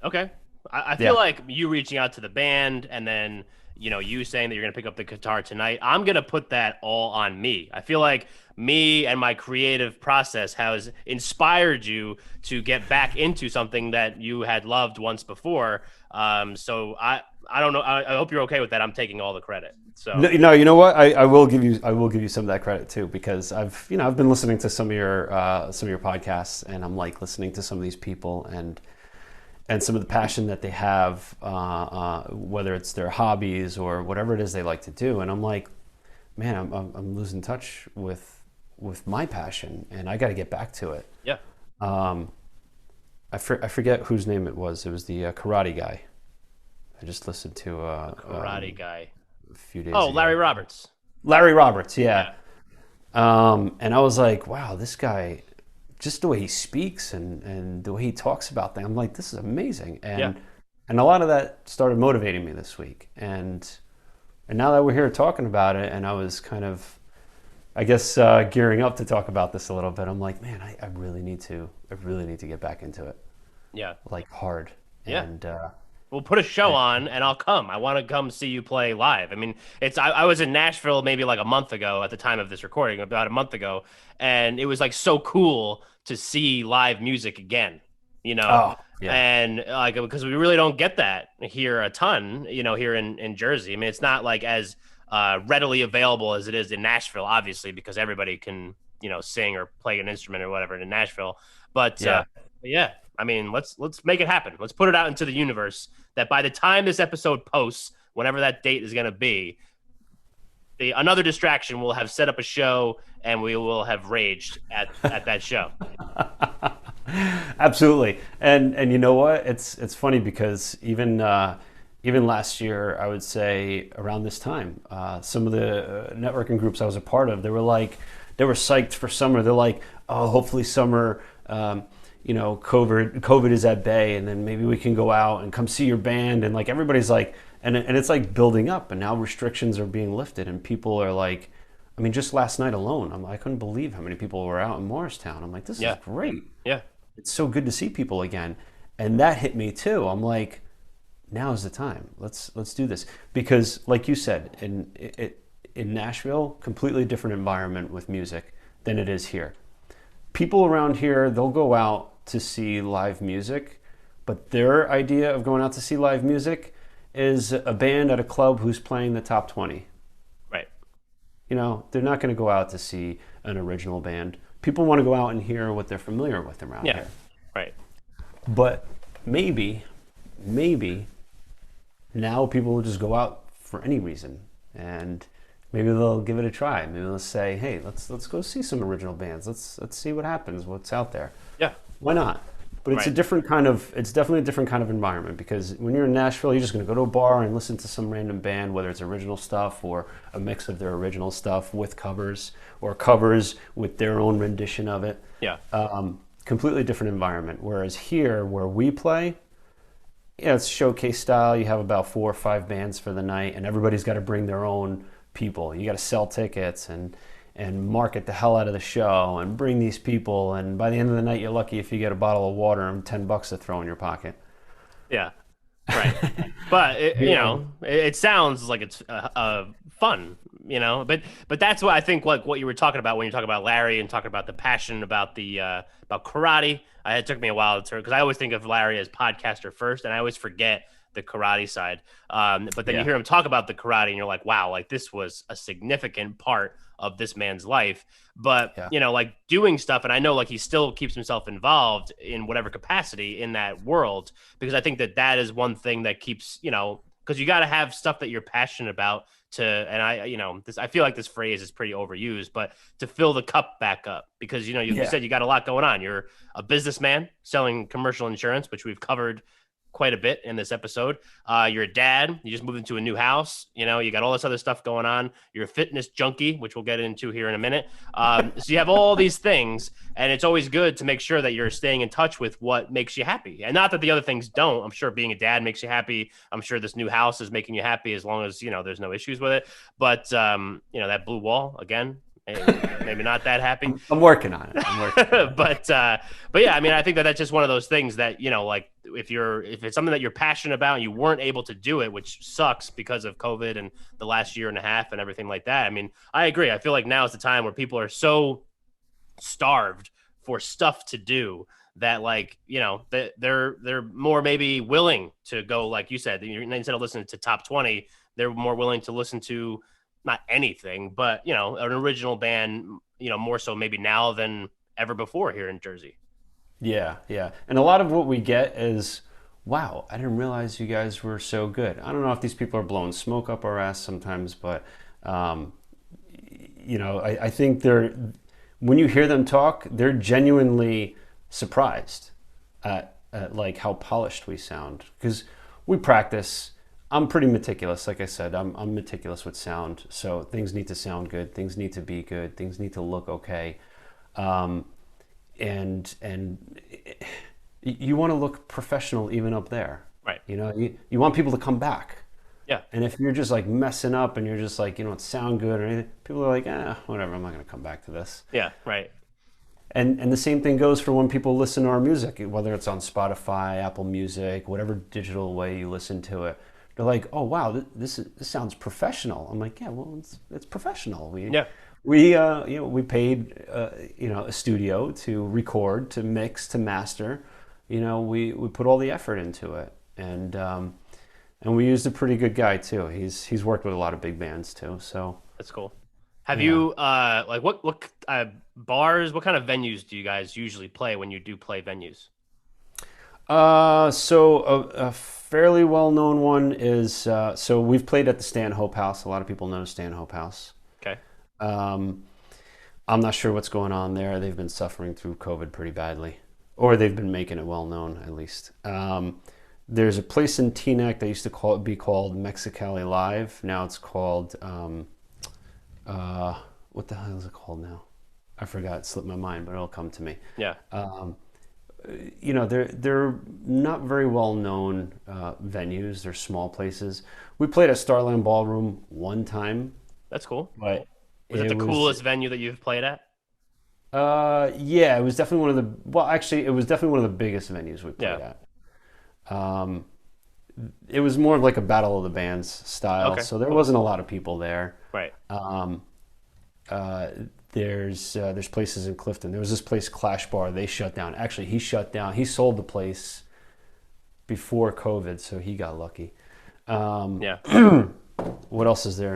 Okay. I feel like you reaching out to the band, and then you saying that you're going to pick up the guitar tonight, I'm going to put that all on me. I feel like me and my creative process has inspired you to get back into something that you had loved once before. So I don't know. I hope you're okay with that. I'm taking all the credit. So no, you know what? I will give you some of that credit too, because I've been listening to some of your podcasts, and I'm like listening to some of these people and some of the passion that they have, whether it's their hobbies or whatever it is they like to do. And I'm like, man, I'm losing touch with my passion, and I got to get back to it. Yeah. I forget whose name it was. It was the karate guy. I just listened to Karate guy. a few days ago. Larry Roberts. Larry Roberts, yeah. And I was like, wow, this guy, just the way he speaks and the way he talks about things, I'm like, this is amazing. And a lot of that started motivating me this week. And now that we're here talking about it, and I was kind of, I guess, gearing up to talk about this a little bit, I'm like, man, I really need to get back into it. Yeah. Like hard. Yeah. And we'll put a show on, and I'll come. I want to come see you play live. I mean, I was in Nashville maybe like a month ago at the time of this recording, about a month ago, and it was like so cool to see live music again, Oh, yeah. and because we really don't get that here a ton, here in Jersey. I mean, it's not like as readily available as it is in Nashville, obviously, because everybody can, sing or play an instrument or whatever in Nashville. But yeah, I mean, let's make it happen. Let's put it out into the universe that by the time this episode posts, whenever that date is going to be, another distraction will have set up a show, and we will have raged at that show. Absolutely. And you know what? It's funny because even last year, I would say around this time, some of the networking groups I was a part of, they were psyched for summer. They're like, oh, hopefully summer, COVID is at bay, and then maybe we can go out and come see your band. And everybody's like, and it's like building up, and now restrictions are being lifted, and people are like, I mean, just last night alone, I couldn't believe how many people were out in Morristown. I'm like, this is Yeah. great. Yeah. It's so good to see people again. And that hit me too. I'm like, now is the time. Let's do this. Because like you said, in Nashville, completely different environment with music than it is here. People around here, they'll go out to see live music, but their idea of going out to see live music is a band at a club who's playing the top 20. Right. You know, they're not going to go out to see an original band. People want to go out and hear what they're familiar with around Yeah. here. Right. But maybe now people will just go out for any reason, and maybe they'll give it a try. Maybe they'll say, "Hey, let's go see some original bands. Let's see what happens. What's out there." Yeah. Why not? But it's Right. it's definitely a different kind of environment, because when you're in Nashville, you're just going to go to a bar and listen to some random band, whether it's original stuff or a mix of their original stuff with covers, or covers with their own rendition of it. Yeah. Completely different environment. Whereas here, where we play, yeah, it's showcase style. You have about 4 or 5 bands for the night, and everybody's got to bring their own people. You got to sell tickets and market the hell out of the show and bring these people. And by the end of the night, you're lucky if you get a bottle of water and $10 to throw in your pocket. Yeah. Right. But it sounds like it's fun, but that's what I think, like what you were talking about when you talk about Larry and talking about the passion about the about karate. It took me a while to, because I always think of Larry as podcaster first, and I always forget the karate side. But then you hear him talk about the karate and you're like, wow, like this was a significant part of this man's life. But, like doing stuff. And I know like he still keeps himself involved in whatever capacity in that world, because I think that is one thing that keeps, because you got to have stuff that you're passionate about and I feel like this phrase is pretty overused, but to fill the cup back up, because, you said you got a lot going on. You're a businessman selling commercial insurance, which we've covered quite a bit in this episode. You're a dad. You just moved into a new house. You got all this other stuff going on. You're a fitness junkie, which we'll get into here in a minute. So you have all these things, and it's always good to make sure that you're staying in touch with what makes you happy. And not that the other things don't. I'm sure being a dad makes you happy. I'm sure this new house is making you happy, as long as, there's no issues with it. But, that blue wall, again, maybe not that happy. I'm working on it. But yeah, I mean, I think that's just one of those things that, like if it's something that you're passionate about and you weren't able to do it, which sucks because of COVID and the last year and a half and everything like that. I mean, I agree. I feel like now is the time where people are so starved for stuff to do that, like, they're more maybe willing to go, like you said, instead of listening to top 20, they're more willing to listen to not anything, but, an original band, more so maybe now than ever before here in Jersey. Yeah. And a lot of what we get is, wow, I didn't realize you guys were so good. I don't know if these people are blowing smoke up our ass sometimes, but, I think when you hear them talk, they're genuinely surprised at like how polished we sound, because we practice. I'm pretty meticulous. Like I said, I'm meticulous with sound. So things need to sound good. Things need to be good. Things need to look okay. And you want to look professional even up there. Right. You want people to come back. Yeah. And if you're just like messing up and you're just like, it sound good or anything, people are like, whatever, I'm not going to come back to this. Yeah. Right. And the same thing goes for when people listen to our music, whether it's on Spotify, Apple Music, whatever digital way you listen to it. They're like, oh wow, this sounds professional. I'm like, yeah, well, it's professional. We paid a studio to record, to mix, to master. We put all the effort into it, and we used a pretty good guy too. He's worked with a lot of big bands too, so that's cool. Have you like what bars? What kind of venues do you guys usually play when you do play venues? So a fairly well-known one is, so we've played at the Stanhope House. A lot of people know Stanhope House. Okay. I'm not sure what's going on there. They've been suffering through COVID pretty badly, or they've been making it well-known at least. There's a place in Teaneck that used to be called Mexicali Live. Now it's called, what the hell is it called now? I forgot. It slipped my mind, but it'll come to me. Yeah. They're not very well known venues. They're small places. We played at Starland Ballroom one time. That's cool. But Was it the It was, coolest venue that you've played at? yeah, it was definitely one of the, well, actually, it was definitely one of the biggest venues we Yeah. played at. Um, it was more of like a battle of the bands style, Okay. so there wasn't a lot of people there. Right. Um, uh, there's places in Clifton. There was this place, Clash Bar. They shut down. Actually, he shut down. He sold the place before COVID, so he got lucky. Um, Yeah. what else is there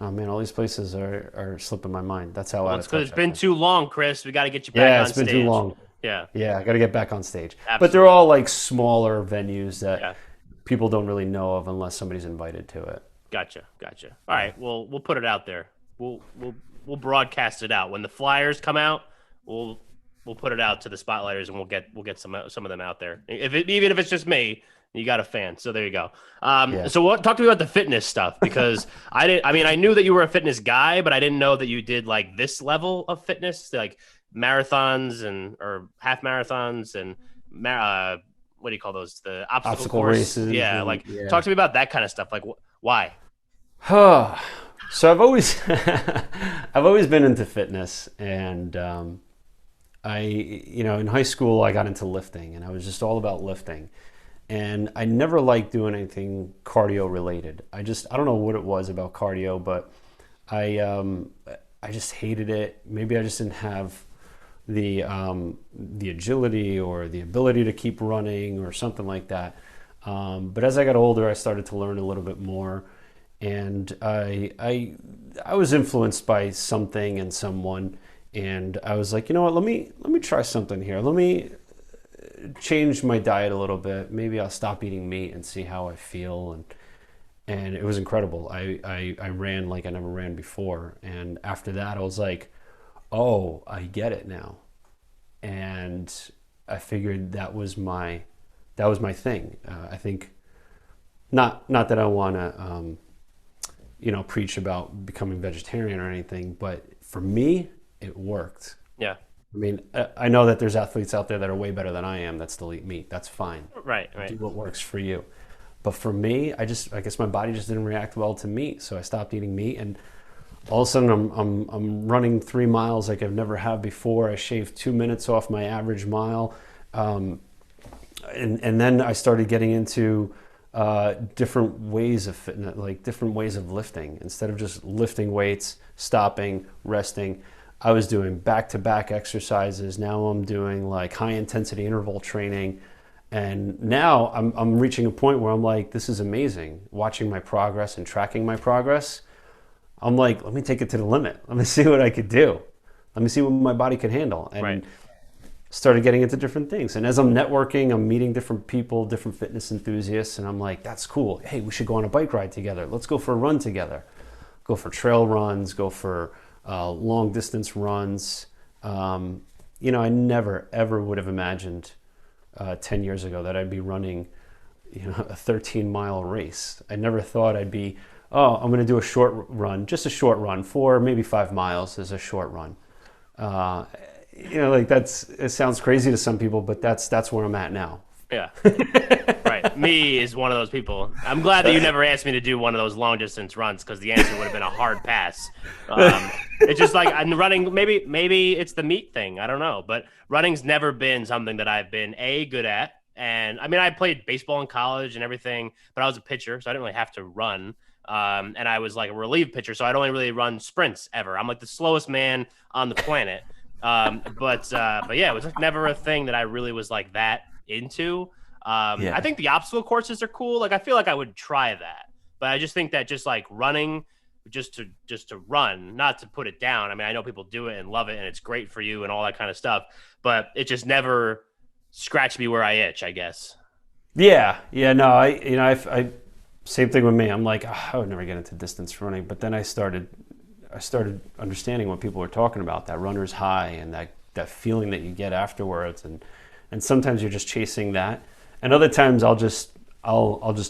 oh man, all these places are slipping my mind. That's how Well, out it's of because touch it's I've been been. too long, Chris. We got to get you back Yeah, on it's been too stage. long. Yeah. Yeah, I got to get back on stage. But they're Absolutely. all like smaller venues that Yeah. people don't really know of unless somebody's invited to it. Gotcha. Gotcha. All right. Well, we'll put it out there. We'll broadcast it out when the flyers come out. We'll we'll put it out to the spotlighters and we'll get some of them out there. Even if it's just me, you got a fan. So there you go. Yeah. So talk to me about the fitness stuff because I didn't. I mean, I knew that you were a fitness guy, but I didn't know that you did like this level of fitness, like marathons and or half marathons and what do you call those? The obstacle Obstacle course. races Yeah. and Like yeah. talk to me about that kind of stuff. Like why? So I've always I've always been into fitness, and in high school I got into lifting, and I was just all about lifting, and I never liked doing anything cardio related. I don't know what it was about cardio, but I just hated it. Maybe I just didn't have the agility or the ability to keep running or something like that. But as I got older, I started to learn a little bit more, and I was influenced by something and someone, and I was like, you know what? Let me try something here. Let me change my diet a little bit. Maybe I'll stop eating meat and see how I feel. And it was incredible. I ran like I never ran before, and after that, I was like, oh, I get it now, and I figured that was my thing. I think not that I want to preach about becoming vegetarian or anything, but for me it worked. Yeah. I mean, I know that there's athletes out there that are way better than I am that still eat meat. That's fine. Right. Do Right. what works for you. But for me, I guess my body just didn't react well to meat, so I stopped eating meat, and all of a sudden I'm running 3 miles like I've never have before. I shaved 2 minutes off my average mile. And then I started getting into different ways of fitness, like different ways of lifting. Instead of just lifting weights, stopping, resting, I was doing back-to-back exercises. Now I'm doing like high-intensity interval training. And now I'm reaching a point where I'm like, this is amazing. Watching my progress and tracking my progress, I'm like, let me take it to the limit. Let me see what I could do. Let me see what my body could handle. And Right. started getting into different things. And as I'm networking, I'm meeting different people, different fitness enthusiasts, and I'm like, that's cool. Hey, we should go on a bike ride together. Let's go for a run together. Go for trail runs, go for long distance runs. I never, ever would have imagined 10 years ago that I'd be running a 13-mile race. I never thought I'd be, I'm going to do a short run, just a short run, 4, maybe 5 miles is a short run. It sounds crazy to some people, but that's where I'm at now. Yeah. Right. Me is one of those people. I'm glad that you never asked me to do one of those long distance runs because the answer would have been a hard pass. It's just like I'm running. Maybe it's the meat thing. I don't know, but running's never been something that I've been good at. And I mean, I played baseball in college and everything, but I was a pitcher, so I didn't really have to run. And I was like a relief pitcher, so I'd only really run sprints ever. I'm like the slowest man on the planet. But yeah, it was like never a thing that I really was like that into. Yeah. I think the obstacle courses are cool. Like I feel like I would try that, but I just think that just like running, just to run, not to put it down. I mean, I know people do it and love it, and it's great for you and all that kind of stuff, but it just never scratched me where I itch, I guess. Yeah. No, I same thing with me. I'm like, I would never get into distance running, but then I started understanding what people were talking about, that runner's high and that feeling that you get afterwards, and sometimes you're just chasing that, and other times I'll just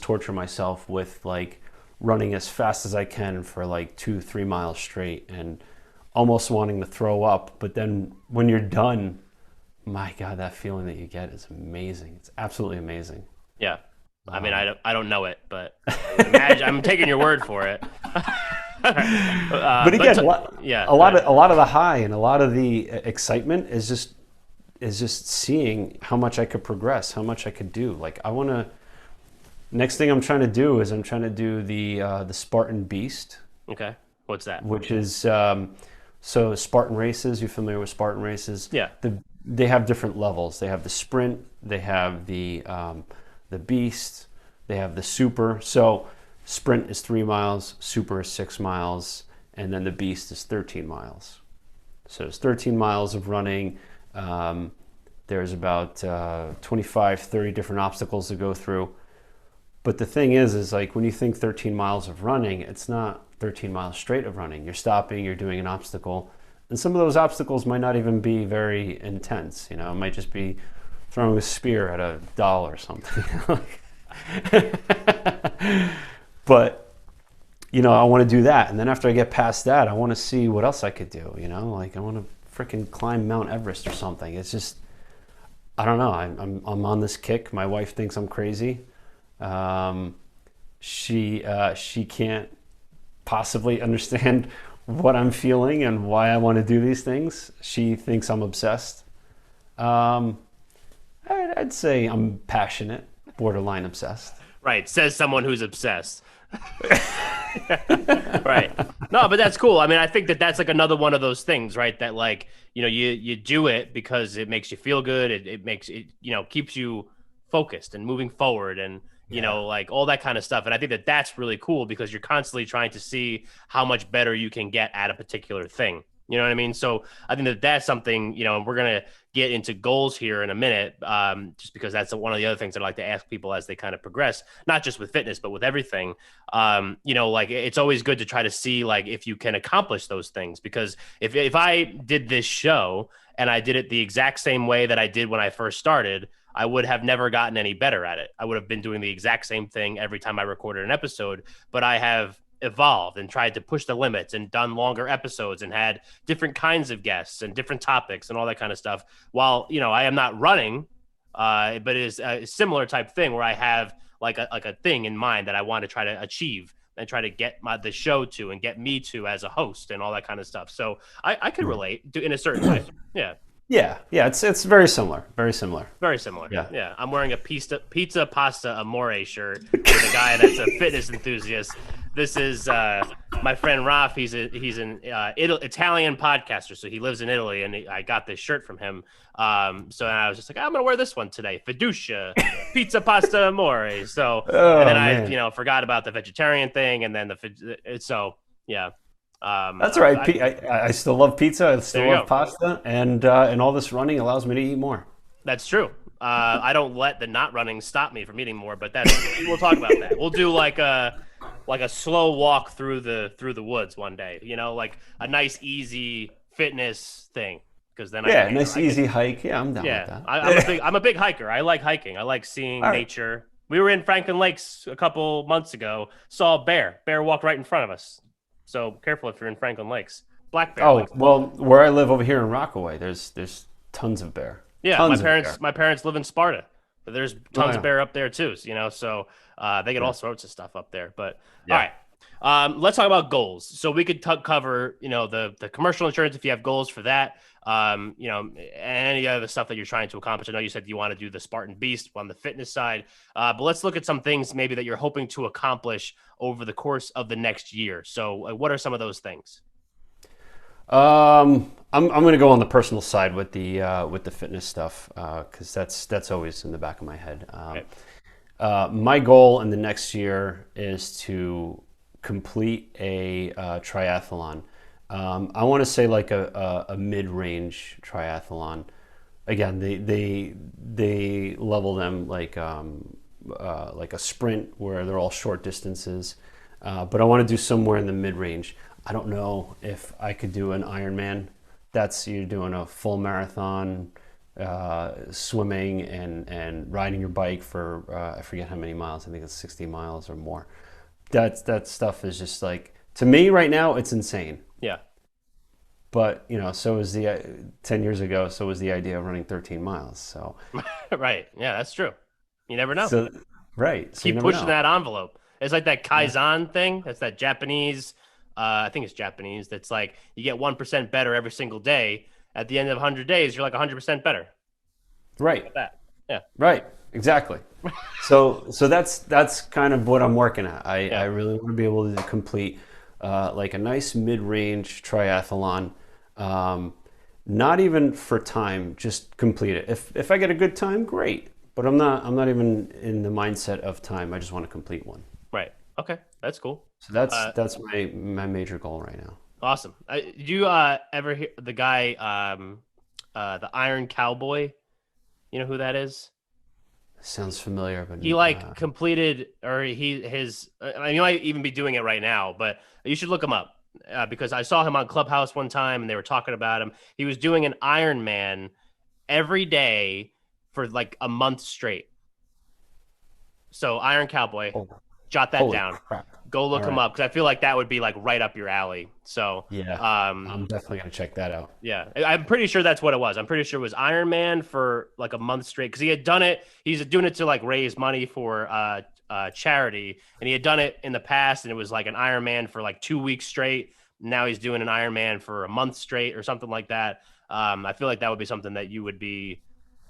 torture myself with like running as fast as I can for like 2-3 miles straight and almost wanting to throw up, but then when you're done, my God, that feeling that you get is amazing. It's absolutely amazing. Yeah. I mean, I don't know it, but imagine, I'm taking your word for it. But But again, yeah, a go lot ahead. of a lot of the high and a lot of the excitement is just seeing how much I could progress, how much I could do. Like I want to. Next thing I'm trying to do is I'm trying to do the Spartan Beast, Okay, what's that? which is so Spartan races. You're familiar with Spartan races? Yeah. They have different levels. They have the sprint. They have the beast. They have the super. So sprint is 3 miles, super is 6 miles, and then the beast is 13 miles. So it's 13 miles of running. There's about 25, 30 different obstacles to go through. But the thing is like when you think 13 miles of running, it's not 13 miles straight of running. You're stopping, you're doing an obstacle. And some of those obstacles might not even be very intense. You know, it might just be throwing a spear at a doll or something. But, you know, I want to do that. And then after I get past that, I want to see what else I could do. You know, like I want to freaking climb Mount Everest or something. It's just, I don't know. I'm on this kick. My wife thinks I'm crazy. She can't possibly understand what I'm feeling and why I want to do these things. She thinks I'm obsessed. I'd say I'm passionate, borderline obsessed. Right, says someone who's obsessed. Right. No, but that's cool. I mean, I think that that's like another one of those things, right? That like, you do it because it makes you feel good. It makes it, keeps you focused and moving forward and, Yeah. like all that kind of stuff. And I think that that's really cool because you're constantly trying to see how much better you can get at a particular thing. You know what I mean? So I think that that's something, and we're going to get into goals here in a minute, just because that's one of the other things I like to ask people as they kind of progress, not just with fitness, but with everything. Like it's always good to try to see like if you can accomplish those things, because if I did this show and I did it the exact same way that I did when I first started, I would have never gotten any better at it. I would have been doing the exact same thing every time I recorded an episode, but I have evolved and tried to push the limits and done longer episodes and had different kinds of guests and different topics and all that kind of stuff. While, I am not running, but it is a similar type thing where I have like a thing in mind that I want to try to achieve and try to get the show to and get me to as a host and all that kind of stuff. So I could relate in a certain way. Yeah. Yeah, it's very similar, very similar. Very similar. Yeah. Yeah. I'm wearing a pizza pasta amore shirt with a guy that's a fitness enthusiast. This is my friend Raf. He's an Italian podcaster, so he lives in Italy, and I got this shirt from him. So I was just like, I'm gonna wear this one today. Fiduccia pizza pasta amore. So and then Man. I forgot about the vegetarian thing, and then so yeah. That's all right. I still love pizza. I There still you love go. pasta, and all this running allows me to eat more. That's true. I don't let the not running stop me from eating more, but we'll talk about that. We'll do like a slow walk through the woods one day. Like a nice easy fitness thing, because then Yeah, nice easy hike. Yeah, I'm down with yeah. that. I'm a big hiker. I like hiking. I like seeing All right. nature. We were in Franklin Lakes a couple months ago. Saw a bear. Bear walked right in front of us. So careful if you're in Franklin Lakes. Black bear. Oh well, where I live over here in Rockaway, there's tons of bear. Yeah, Tons of bear. my parents live in Sparta. But there's Oh, tons of yeah. bear up there too. So they get Yeah. all sorts of stuff up there. But all Yeah. right, let's talk about goals. So we could cover the commercial insurance if you have goals for that. And any other stuff that you're trying to accomplish. I know you said you want to do the Spartan Beast on the fitness side, but let's look at some things maybe that you're hoping to accomplish over the course of the next year. So what are some of those things? I'm going to go on the personal side with the fitness stuff because that's always in the back of my head. Okay. My goal in the next year is to complete a triathlon. I want to say like a mid-range triathlon. Again, they level them like a sprint where they're all short distances, but I want to do somewhere in the mid-range. I don't know if I could do an Ironman. That's you're doing a full marathon, swimming and riding your bike for I forget how many miles. I think it's 60 miles or more. That stuff is just like, to me right now it's insane. Yeah. But so was the 10 years ago. So was the idea of running 13 miles. So Right. Yeah, that's true. You never know. right. So you Keep never pushing know. that envelope. It's like that Kaizen thing. That's that Japanese I think it's Japanese. That's like you get 1% better every single day. At the end of 100 days, you're like 100% better. Think Right. about that. Yeah. Right. Exactly. So that's kind of what I'm working at. I Yeah. really want to be able to complete like a nice mid-range triathlon. Um, Not even for time, just complete it. If I get a good time, great. But I'm not even in the mindset of time. I just want to complete one. Right. Okay. That's cool. So that's Uh, that's my major goal right now. awesome. Did you ever hear the guy, the Iron Cowboy? You know who that is? Sounds familiar, He but like completed, or I mean, he might even be doing it right now, but you should look him up because I saw him on Clubhouse one time and they were talking about him. He was doing an Iron Man every day for like a month straight. So Iron Cowboy, oh, jot that holy down. crap! Go All look him right, up because I feel like that would be like right up your alley. So, yeah, I'm definitely gonna check that out. yeah, I'm pretty sure that's what it was. I'm pretty sure it was Iron Man for like a month straight because he had done it. He's doing it to like raise money for charity, and he had done it in the past, and it was like an Iron Man for like 2 weeks straight. Now he's doing an Iron Man for a month straight or something like that. I feel like that would be something that you would be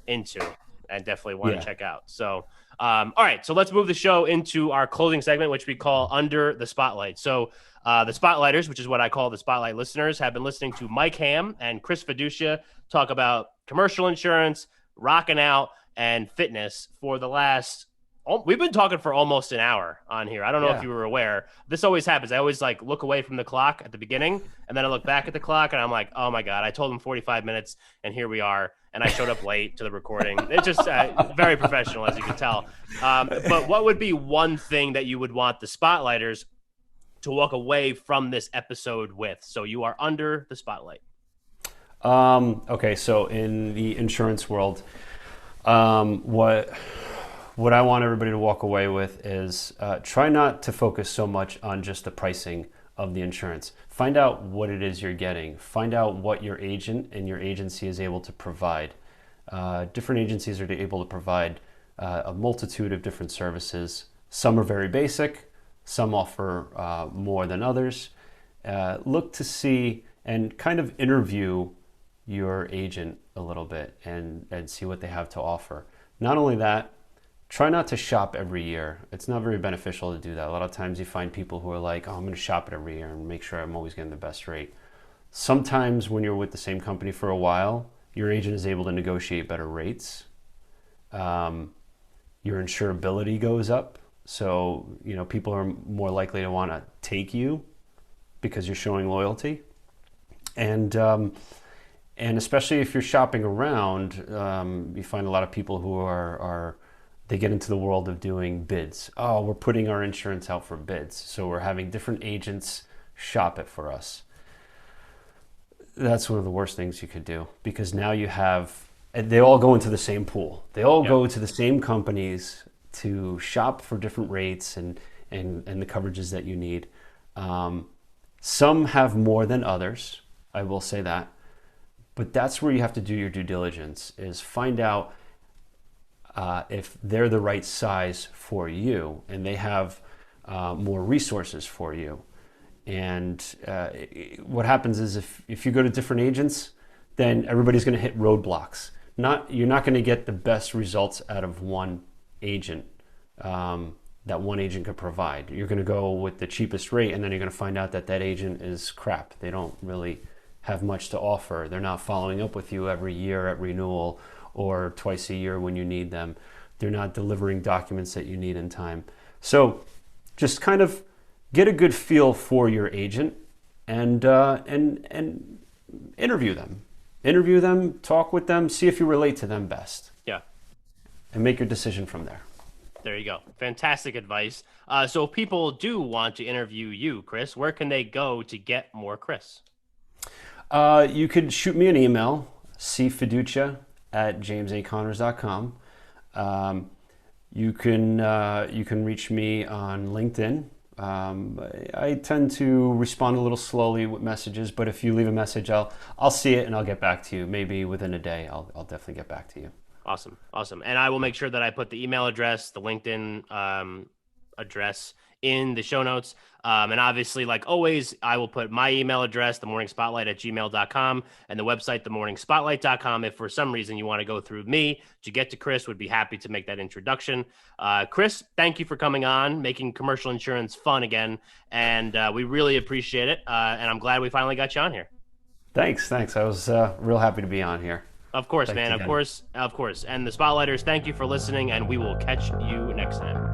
into and definitely want to Yeah. check out. So, all right, so let's move the show into our closing segment, which we call Under the Spotlight. So, the Spotlighters, which is what I call the Spotlight listeners, have been listening to Mike Ham and Chris Fiduccia talk about commercial insurance, rocking out, and fitness for the last. Oh, we've been talking for almost an hour on here. I don't know if Yeah. you were aware. This always happens. I always like look away from the clock at the beginning, and then I look back at the clock, and I'm like, "Oh my god!" I told them 45 minutes, and here we are. And I showed up late to the recording. It's just very professional, as you can tell. But what would be one thing that you would want the Spotlighters to walk away from this episode with? So you are under the spotlight. Okay, so in the insurance world, what I want everybody to walk away with is try not to focus so much on just the pricing of the insurance. Find out what it is you're getting. Find out what your agent and your agency is able to provide. Different agencies are able to provide a multitude of different services. Some are very basic. Some offer more than others. Look to see and kind of interview your agent a little bit and see what they have to offer. Not only that, try not to shop every year. It's not very beneficial to do that. A lot of times you find people who are like, oh, I'm going to shop it every year and make sure I'm always getting the best rate. Sometimes when you're with the same company for a while, your agent is able to negotiate better rates. Your insurability goes up. So, people are more likely to want to take you because you're showing loyalty. And especially if you're shopping around, you find a lot of people who are they get into the world of doing bids. Oh, we're putting our insurance out for bids. So we're having different agents shop it for us. That's one of the worst things you could do because now they all go into the same pool. They all go to the same companies to shop for different rates and the coverages that you need. Some have more than others, I will say that. But that's where you have to do your due diligence, is find out if they're the right size for you and they have more resources for you. And what happens is if you go to different agents, then everybody's going to hit roadblocks. You're not going to get the best results out of one agent that one agent could provide. You're going to go with the cheapest rate, and then you're going to find out that agent is crap. They don't really have much to offer. They're not following up with you every year at renewal or twice a year when you need them. They're not delivering documents that you need in time. So just kind of get a good feel for your agent and interview them. Interview them, talk with them, see if you relate to them best. Yeah. And make your decision from there. There you go. Fantastic advice. So if people do want to interview you, Chris, where can they go to get more Chris? You could shoot me an email, cfiducia@jamesaconnors.com. You can reach me on LinkedIn. I tend to respond a little slowly with messages, but if you leave a message, I'll see it and I'll get back to you. Maybe within a day, I'll definitely get back to you. Awesome. And I will make sure that I put the email address, the LinkedIn address in the show notes. And obviously, like always, I will put my email address, themorningspotlight@gmail.com, and the website, themorningspotlight.com. If for some reason you want to go through me to get to Chris, would be happy to make that introduction. Chris, thank you for coming on, making commercial insurance fun again. And we really appreciate it. And I'm glad we finally got you on here. Thanks. I was real happy to be on here. Of course, Thanks man. again. Of course. And the Spotlighters, thank you for listening, and we will catch you next time.